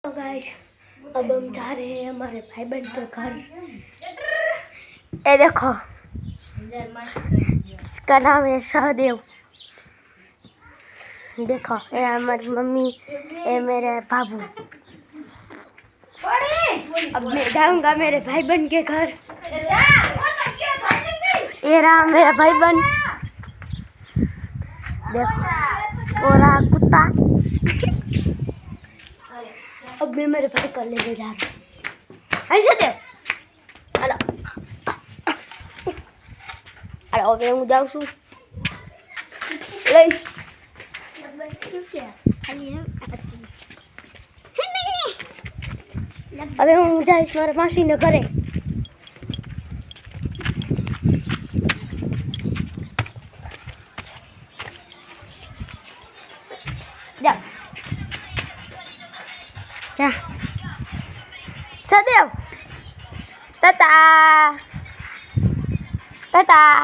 तो गाइस अब हम जा रहे हैं हमारे भाई बहन के घर। ये देखो इसका नाम है सहदेव। देखो ये हमारी मम्मी, ये मेरे बाबू। अब मैं जाऊंगा मेरे भाई बहन के घर। ये रहा मेरा भाई बहन। देखो वो रहा कुत्ता। अब मैं मेरे भाई को लेके जा रहा हूँ। ऐसे दे हेलो हेलो मैं हूँ जाऊँ છું લઈ હવે હું જઈશ મારા માસીને ઘરે। જા જા સદેવ તાતા તાતા।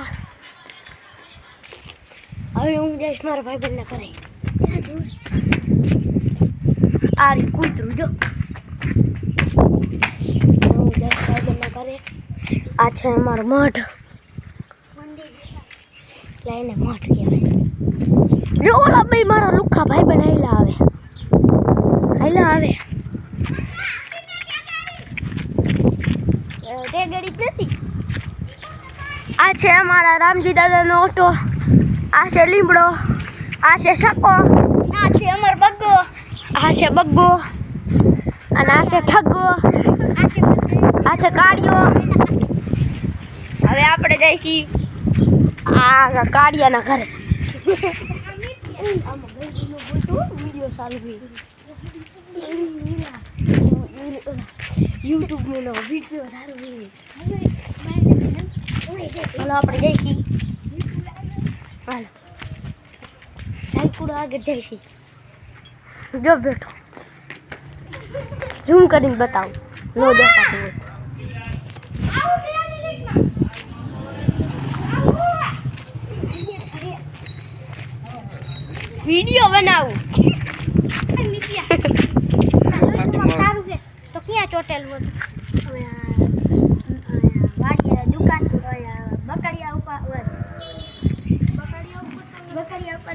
હવે હું જઈશ મારા ભાઈ બહેનના ઘરે। આ રી કૂતરું જો હું જઈશ ભાઈ બહેનના ઘરે। આ છે અમારો મઠ, લઈને મઠ કહેવાય। જો ઓલા બે મારા લુખા ભાઈ બહેન હાઈલા આવે તે ગડી જ નથી। આ છે અમારા રામજી દાદાનો ઓટો, આ છે લીમડો, આ છે સકો, આ છે અમર બગ્ગો, આ છે બગ્ગો અને આ છે ઠગ્ગો, આ છે કાળિયો। હવે આપણે જઈશી આ કાળિયાના ઘરે। YouTube में लो वीडियो चलो આપણે જઈશી। હાલો સાઈકુડ આગળ જઈશી। જો બેઠો ઝૂમ કરીને બતાવું, નો દેખાતું હોય। वीडियो बनाऊं तो क्या टोटल वो वाड़िया दुकान बकरिया ऊपर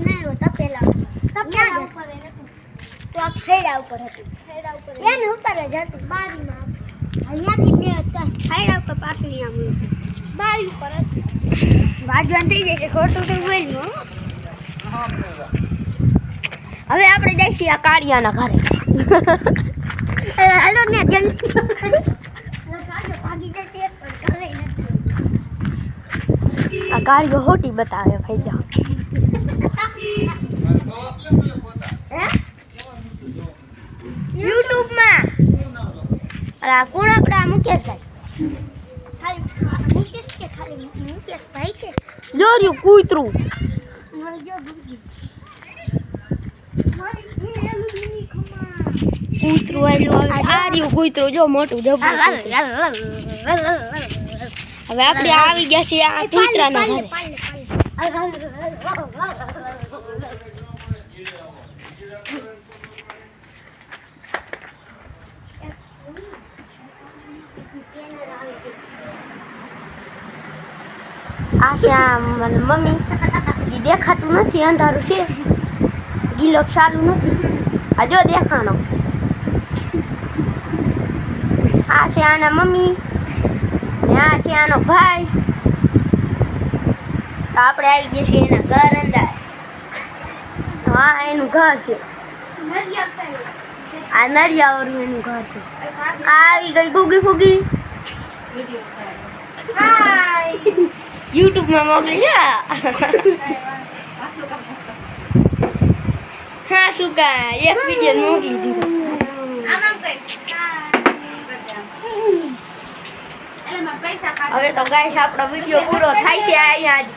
नहीं हो तपेला ऊपर तो आप खेड़ा ऊपर या ने ऊपर जाते बारी में અહીંયાથી બે ખેડા ઉપર પાછું આમ બારી ઉપર વાજવાન થઈ જશે, ખોટું થઈ બોલ્યું। હવે આપણે જઈશું આ કાળિયાના ઘરે। હાલો ને જલ્દી ભાગી જશે પણ ઘરે નથી। આ કાળિયો હોટી બતાવે ભાઈ જાઓ। YouTube માં અરે આ કોણ આપડા મુકેશભાઈ? ખાલી મુકેશ કે ખાલી મુકેશભાઈ છે? જો રહ્યું કૂતરું કૂતરું આવેલું આવે। આ રહ્યું કૂતરું જો મોટું જબરું। હવે આપણે આવી ગયા છીએ આ કૂતરાના ઘરે। આ છે મમ્મી, જે દેખાતું નથી, અંધારું છે, ગીલો ચાલુ નથી। આ જો દેખાણો। આ છે આના મમ્મી ને આ છે આનો ભાઈ। તો આપણે આવી ગયા છીએ એના ઘર અંદર। હા એનું ઘર છે, આ નરિયાવાળું એનું ઘર છે। આ આવી ગઈ ગુગી ફુગી। YouTube માં મોકલી હા શું કાંઈ એક વિડીયો મોકલી દીધો। હવે તો ગાઈસ આપણો વિડીયો પૂરો થાય છે અહીંયા જ।